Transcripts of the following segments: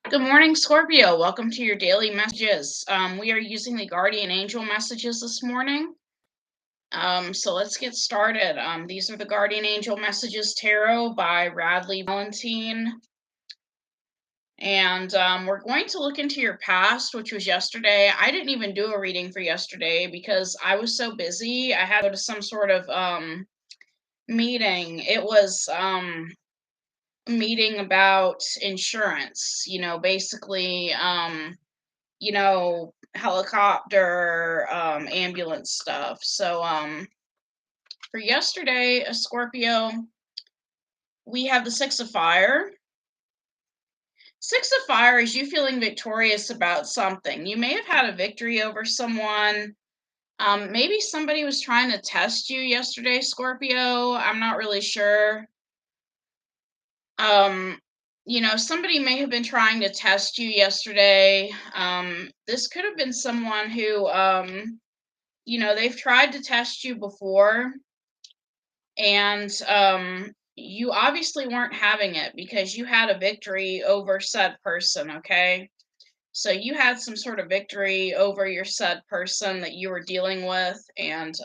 Good morning, Scorpio. Welcome to your daily messages. We are using the guardian angel messages this morning. So let's get started. These are the guardian angel messages tarot by Radley Valentine. And we're going to look into your past, which was yesterday. I didn't even do a reading for yesterday because I was so busy. I had to go to some sort of meeting. It was meeting about insurance, basically helicopter, ambulance stuff. So for yesterday, a Scorpio, we have the Six of Fire. Six of Fire is you feeling victorious about something. You may have had a victory over someone. Maybe somebody was trying to test you yesterday, Scorpio. I'm not really sure. Um, somebody may have been trying to test you yesterday. This could have been someone who they've tried to test you before, and you obviously weren't having it because you had a victory over said person, okay? So you had some sort of victory over your said person that you were dealing with, and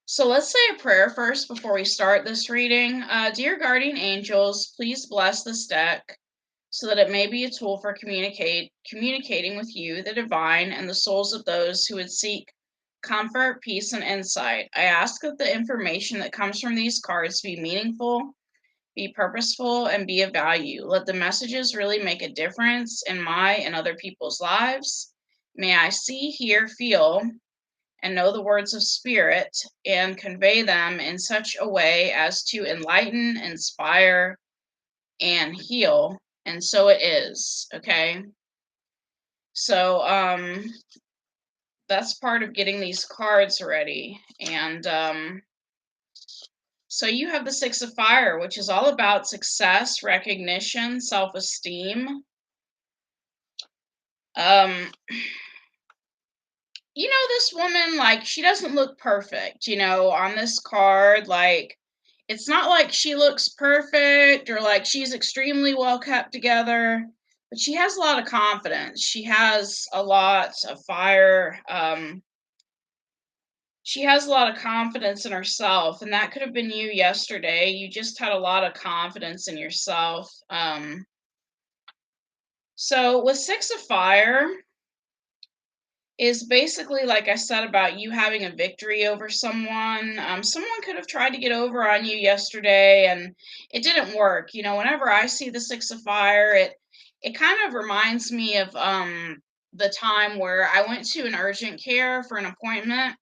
so let's say a prayer first before we start this reading. Dear guardian angels, please bless this deck so that it may be a tool for communicating with you, the divine, and the souls of those who would seek comfort, peace, and insight. I ask that the information that comes from these cards be meaningful, be purposeful, and be of value. Let the messages really make a difference in my and other people's lives. May I see, hear, feel, and know the words of spirit and convey them in such a way as to enlighten, inspire, and heal. And so it is. Okay. So that's part of getting these cards ready. And so you have the Six of Fire, which is all about success, recognition, self-esteem. um this woman, like, she doesn't look perfect, on this card. Like, it's not like she looks perfect or like she's extremely well kept together, but she has a lot of confidence. She has a lot of fire. She has a lot of confidence in herself, and that could have been you yesterday. You just had a lot of confidence in yourself. So with Six of Fire, is basically, like I said, about you having a victory over someone. Someone could have tried to get over on you yesterday, and it didn't work. Whenever I see the Six of Fire, it kind of reminds me of the time where I went to an urgent care for an appointment,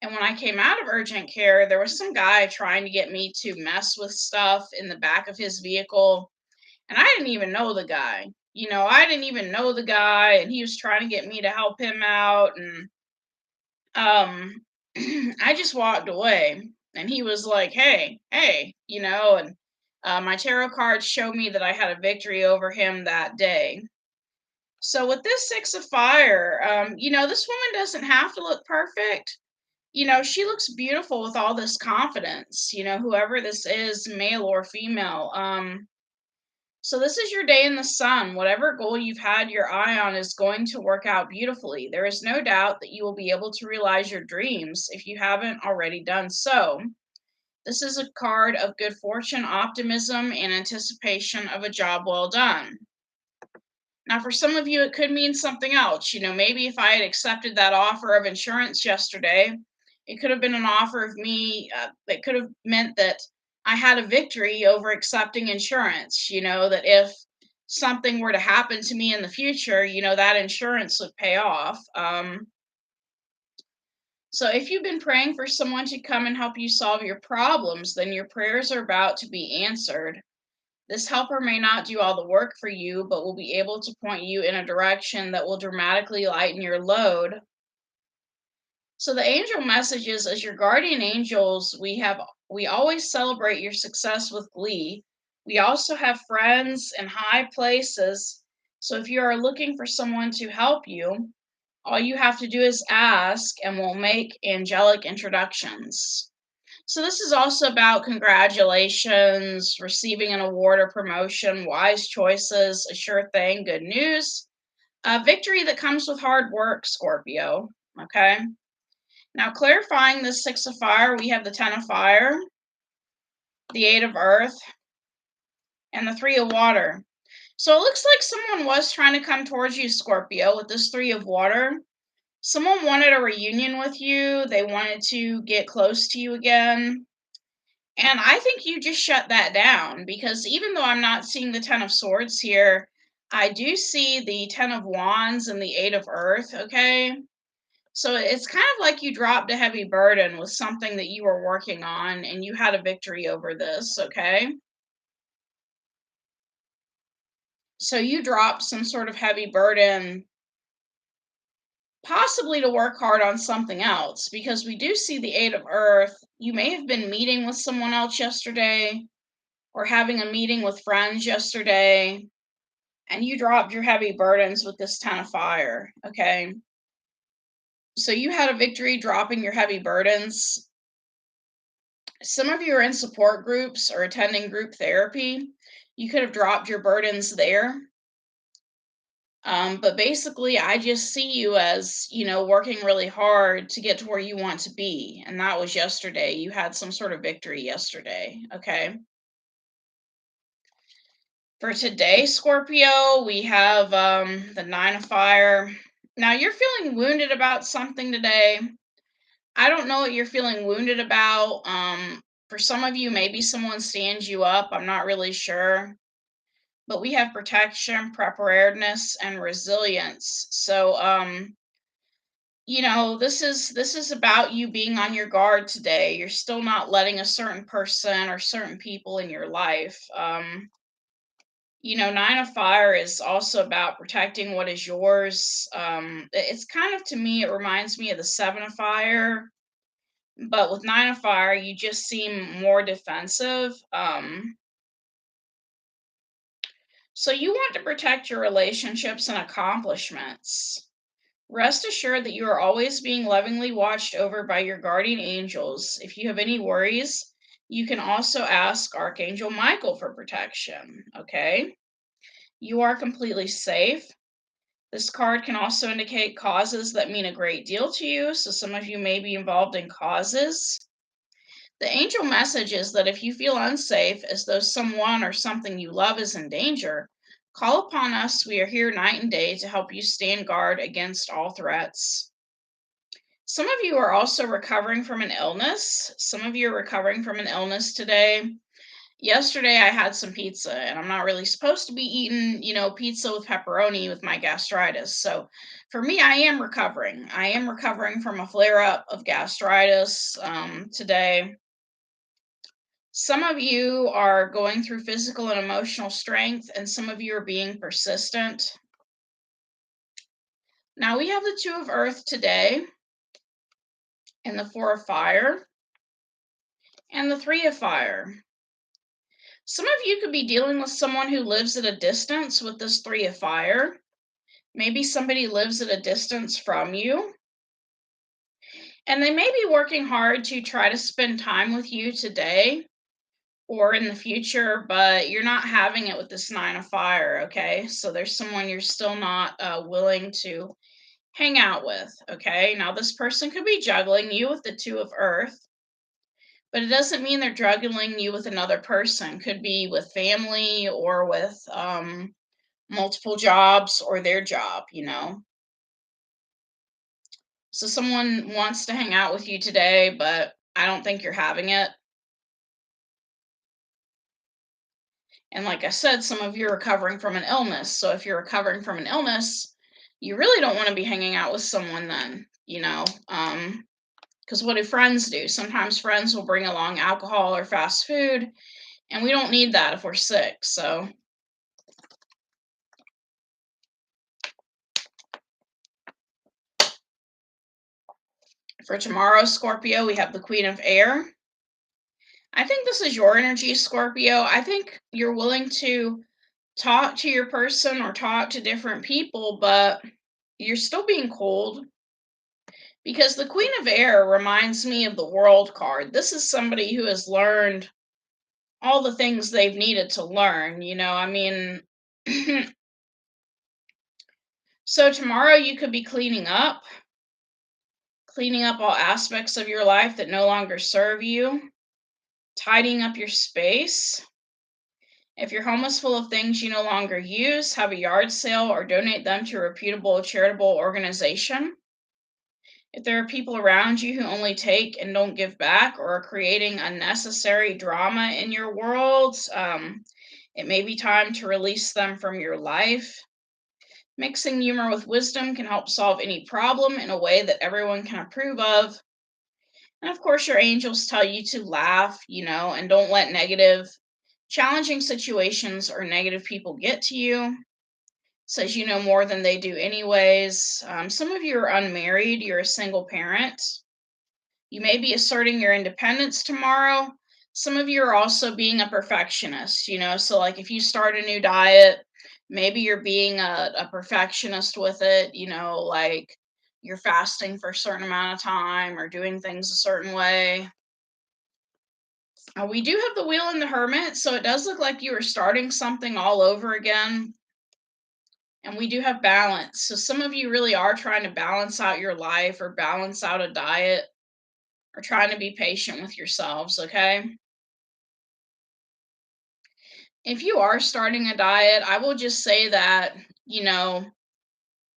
and when I came out of urgent care, there was some guy trying to get me to mess with stuff in the back of his vehicle, and I didn't even know the guy. I didn't even know the guy, and he was trying to get me to help him out, and um I just walked away, and he was like, hey, and my tarot cards show me that I had a victory over him that day. So with this Six of Fire, this woman doesn't have to look perfect. She looks beautiful with all this confidence, whoever this is, male or female. So this is your day in the sun. Whatever goal you've had your eye on is going to work out beautifully. There is no doubt that you will be able to realize your dreams if you haven't already done so. This is a card of good fortune, optimism, and anticipation of a job well done. Now, for some of you, it could mean something else. Maybe if I had accepted that offer of insurance yesterday, it could have been an offer of me that could have meant that I had a victory over accepting insurance. That if something were to happen to me in the future, that insurance would pay off. So if you've been praying for someone to come and help you solve your problems, then your prayers are about to be answered. This helper may not do all the work for you, but will be able to point you in a direction that will dramatically lighten your load. So the angel messages, as your guardian angels, we always celebrate your success with glee. We also have friends in high places. So if you are looking for someone to help you, all you have to do is ask, and we'll make angelic introductions. So this is also about congratulations, receiving an award or promotion, wise choices, a sure thing, good news, a victory that comes with hard work, Scorpio. Okay. Now, clarifying the Six of Fire, we have the Ten of Fire, the Eight of Earth, and the Three of Water. So it looks like someone was trying to come towards you, Scorpio, with this Three of Water. Someone wanted a reunion with you, they wanted to get close to you again. And I think you just shut that down because even though I'm not seeing the Ten of Swords here, I do see the Ten of Wands and the Eight of Earth, okay? So it's kind of like you dropped a heavy burden with something that you were working on and you had a victory over this, okay? So you dropped some sort of heavy burden, possibly to work hard on something else, because we do see the Eight of Earth. You may have been meeting with someone else yesterday or having a meeting with friends yesterday, and you dropped your heavy burdens with this Ten of Fire, okay? So you had a victory dropping your heavy burdens. Some of you are in support groups or attending group therapy. You could have dropped your burdens there. But basically, I just see you as, working really hard to get to where you want to be. And that was yesterday. You had some sort of victory yesterday. Okay. For today, Scorpio, we have the Nine of Fire. Now, you're feeling wounded about something today. I don't know what you're feeling wounded about. For some of you, maybe someone stands you up. I'm not really sure. But we have protection, preparedness, and resilience. So, this is about you being on your guard today. You're still not letting a certain person or certain people in your life. Nine of Fire is also about protecting what is yours. It's kind of, to me, it reminds me of the Seven of Fire, but with Nine of Fire, you just seem more defensive. So you want to protect your relationships and accomplishments. Rest assured that you are always being lovingly watched over by your guardian angels. If you have any worries, you can also ask Archangel Michael for protection. Okay? You are completely safe. This card can also indicate causes that mean a great deal to you. So some of you may be involved in causes. The angel message is that if you feel unsafe, as though someone or something you love is in danger, call upon us. We are here night and day to help you stand guard against all threats. Some of you are also recovering from an illness. Some of you are recovering from an illness today. Yesterday, I had some pizza, and I'm not really supposed to be eating, pizza with pepperoni with my gastritis. So for me, I am recovering. I am recovering from a flare up of gastritis today. Some of you are going through physical and emotional strength, and some of you are being persistent. Now we have the Two of Earth today, and the Four of Fire, and the Three of Fire. Some of you could be dealing with someone who lives at a distance with this Three of Fire. Maybe somebody lives at a distance from you, and they may be working hard to try to spend time with you today or in the future, but you're not having it with this Nine of Fire, okay? So there's someone you're still not willing to hang out with, okay? Now, this person could be juggling you with the Two of Earth, but it doesn't mean they're juggling you with another person. Could be with family or with multiple jobs or their job. So someone wants to hang out with you today, but I don't think you're having it. And like I said, some of you are recovering from an illness. So if you're recovering from an illness, you really don't want to be hanging out with someone then. Because what do friends do? Sometimes friends will bring along alcohol or fast food, and we don't need that if we're sick. So for tomorrow, Scorpio, we have the Queen of Air. I think this is your energy, Scorpio. I think you're willing to talk to your person or talk to different people, but you're still being cold. Because the Queen of Air reminds me of the World card. This is somebody who has learned all the things they've needed to learn, I mean, so tomorrow you could be cleaning up all aspects of your life that no longer serve you, tidying up your space. If your home is full of things you no longer use, have a yard sale or donate them to a reputable charitable organization. If there are people around you who only take and don't give back or are creating unnecessary drama in your world, it may be time to release them from your life. Mixing humor with wisdom can help solve any problem in a way that everyone can approve of. And of course, your angels tell you to laugh, and don't let challenging situations or negative people get to you. Says you know more than they do, anyways. Some of you are unmarried, you're a single parent. You may be asserting your independence tomorrow. Some of you are also being a perfectionist, so like if you start a new diet, maybe you're being a perfectionist with it, like you're fasting for a certain amount of time or doing things a certain way. We do have the wheel and the hermit, so it does look like you are starting something all over again. And we do have balance. So some of you really are trying to balance out your life or balance out a diet or trying to be patient with yourselves, okay? If you are starting a diet, I will just say that, you know,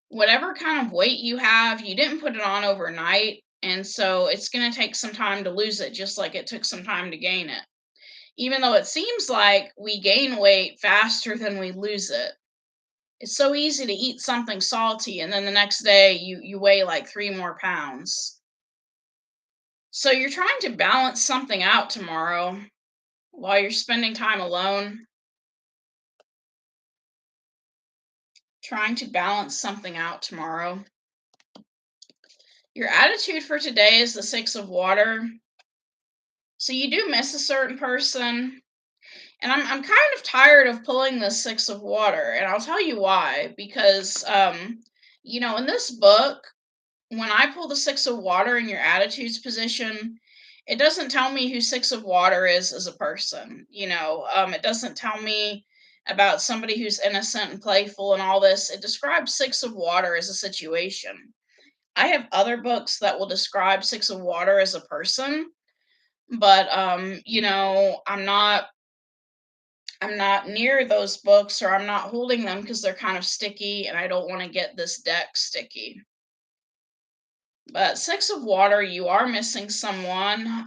whatever kind of weight you have, you didn't put it on overnight. And so it's going to take some time to lose it, just like it took some time to gain it. Even though it seems like we gain weight faster than we lose it. It's so easy to eat something salty and then the next day you weigh like 3 more pounds. So you're trying to balance something out tomorrow while you're spending time alone, trying to balance something out tomorrow. Your attitude for today is the 6 of water. So you do miss a certain person. And I'm kind of tired of pulling the 6 of water. And I'll tell you why. Because, in this book, when I pull the 6 of water in your attitudes position, it doesn't tell me who 6 of water is as a person. It doesn't tell me about somebody who's innocent and playful and all this. It describes 6 of water as a situation. I have other books that will describe 6 of water as a person, but I'm not near those books, or I'm not holding them because they're kind of sticky and I don't want to get this deck sticky. But 6 of water, you are missing someone.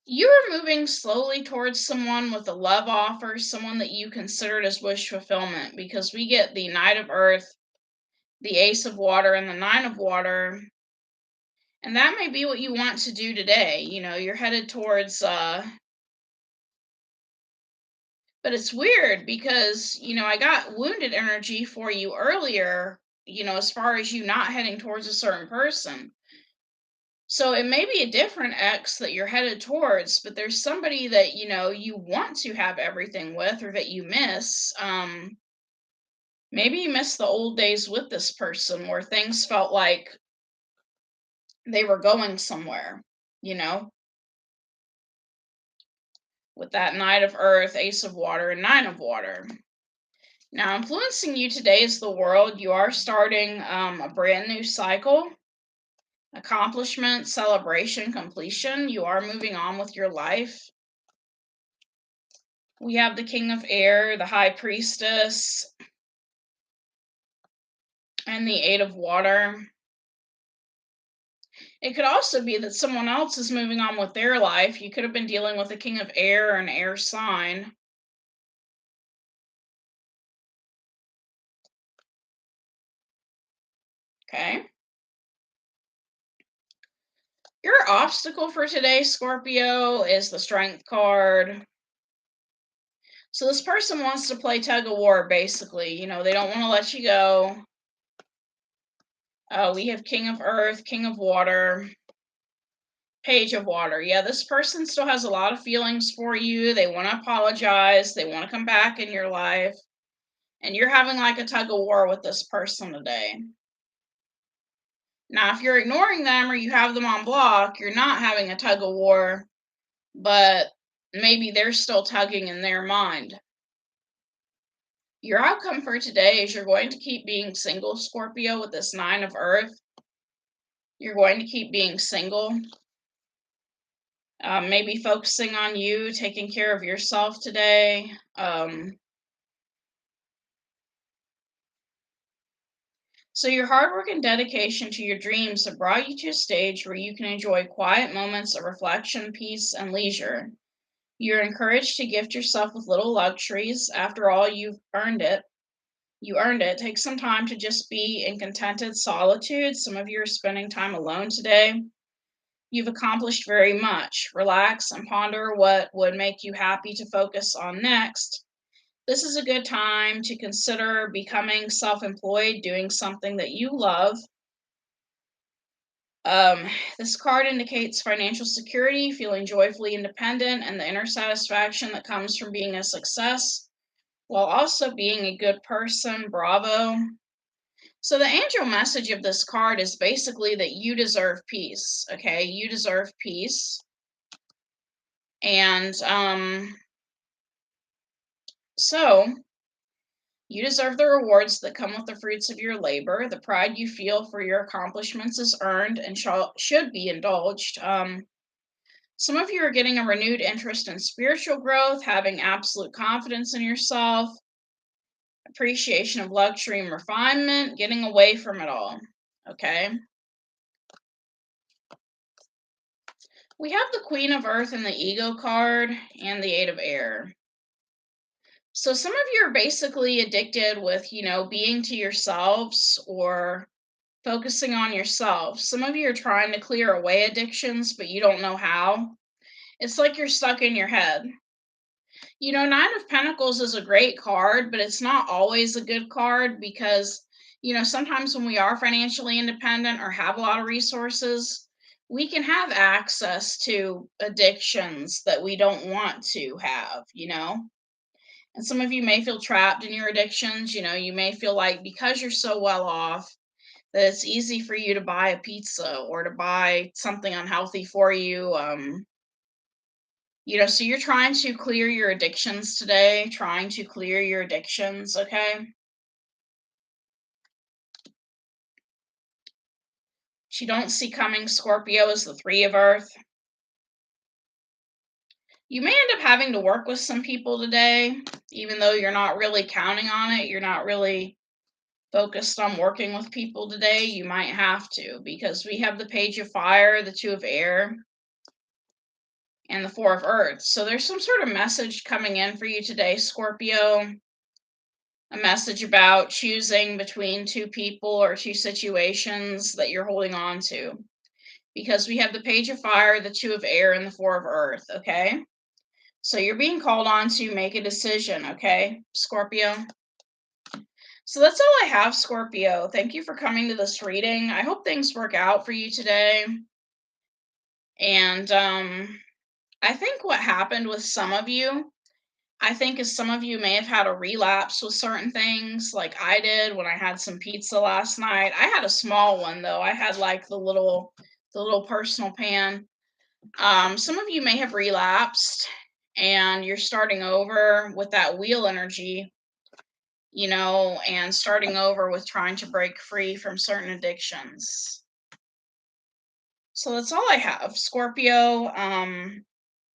You are moving slowly towards someone with a love offer, someone that you considered as wish fulfillment, because we get the Knight of Earth, the Ace of Water, and the Nine of Water. And that may be what you want to do today. You're headed towards, but it's weird because, I got wounded energy for you earlier, as far as you not heading towards a certain person. So it may be a different ex that you're headed towards, but there's somebody that, you want to have everything with or that you miss. Maybe you miss the old days with this person where things felt like they were going somewhere, you know, with that Knight of Earth, Ace of Water, and Nine of Water. Now, influencing you today is the world. You are starting a brand new cycle, accomplishment, celebration, completion. You are moving on with your life. We have the King of Air, the High Priestess, and the Eight of Water. It could also be that someone else is moving on with their life. You could have been dealing with a King of Air or an air sign. Okay. Your obstacle for today, Scorpio, is the Strength card. So this person wants to play tug of war, basically. They don't want to let you go. We have King of Earth, King of Water, Page of Water. Yeah, this person still has a lot of feelings for you. They want to apologize. They want to come back in your life. and you're having like a tug of war with this person today. Now, if you're ignoring them or you have them on block, you're not having a tug of war, but maybe they're still tugging in their mind. Your outcome for today is you're going to keep being single, Scorpio, with this 9 of Earth. You're going to keep being single. Maybe focusing on you, taking care of yourself today. So your hard work and dedication to your dreams have brought you to a stage where you can enjoy quiet moments of reflection, peace, and leisure. You're encouraged to gift yourself with little luxuries. After all, you've earned it. You earned it. Take some time to just be in contented solitude. Some of you are spending time alone today. You've accomplished very much. Relax and ponder what would make you happy to focus on next. This is a good time to consider becoming self employed, doing something that you love. Um, this card indicates financial security, feeling joyfully independent, and the inner satisfaction that comes from being a success while also being a good person. Bravo. So, the angel message of this card is basically that you deserve peace. Okay, you deserve peace. And so, you deserve the rewards that come with the fruits of your labor. The pride you feel for your accomplishments is earned and should be indulged. Some of you are getting a renewed interest in spiritual growth, having absolute confidence in yourself, appreciation of luxury and refinement, getting away from it all. Okay. We have the Queen of Earth and the Ego card and the Eight of Air. So some of you are basically addicted with, being to yourselves or focusing on yourself. Some of you are trying to clear away addictions, but you don't know how. It's like you're stuck in your head. Nine of Pentacles is a great card, but it's not always a good card because, sometimes when we are financially independent or have a lot of resources, we can have access to addictions that we don't want to have. And some of you may feel trapped in your addictions. You may feel like because you're so well off, that it's easy for you to buy a pizza or to buy something unhealthy for you. So you're trying to clear your addictions today, trying to clear your addictions, okay? What you don't see coming, Scorpio, is the Three of Earth. You may end up having to work with some people today, even though you're not really counting on it. You're not really focused on working with people today. You might have to because we have the Page of Fire, the Two of Air, and the Four of Earth. So there's some sort of message coming in for you today, Scorpio. A message about choosing between two people or two situations that you're holding on to. Because we have the Page of Fire, the Two of Air, and the Four of Earth, okay? So you're being called on to make a decision, okay, Scorpio? So that's all I have, Scorpio. Thank you for coming to this reading. I hope things work out for you today. And I think what happened with some of you, I think is some of you may have had a relapse with certain things, like I did when I had some pizza last night. I had a small one though. I had like the little personal pan. Some of you may have relapsed and you're starting over with that wheel energy, and starting over with trying to break free from certain addictions. So that's all I have, Scorpio.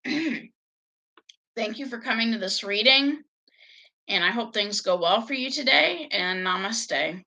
Thank you for coming to this reading, and I hope things go well for you today, and namaste.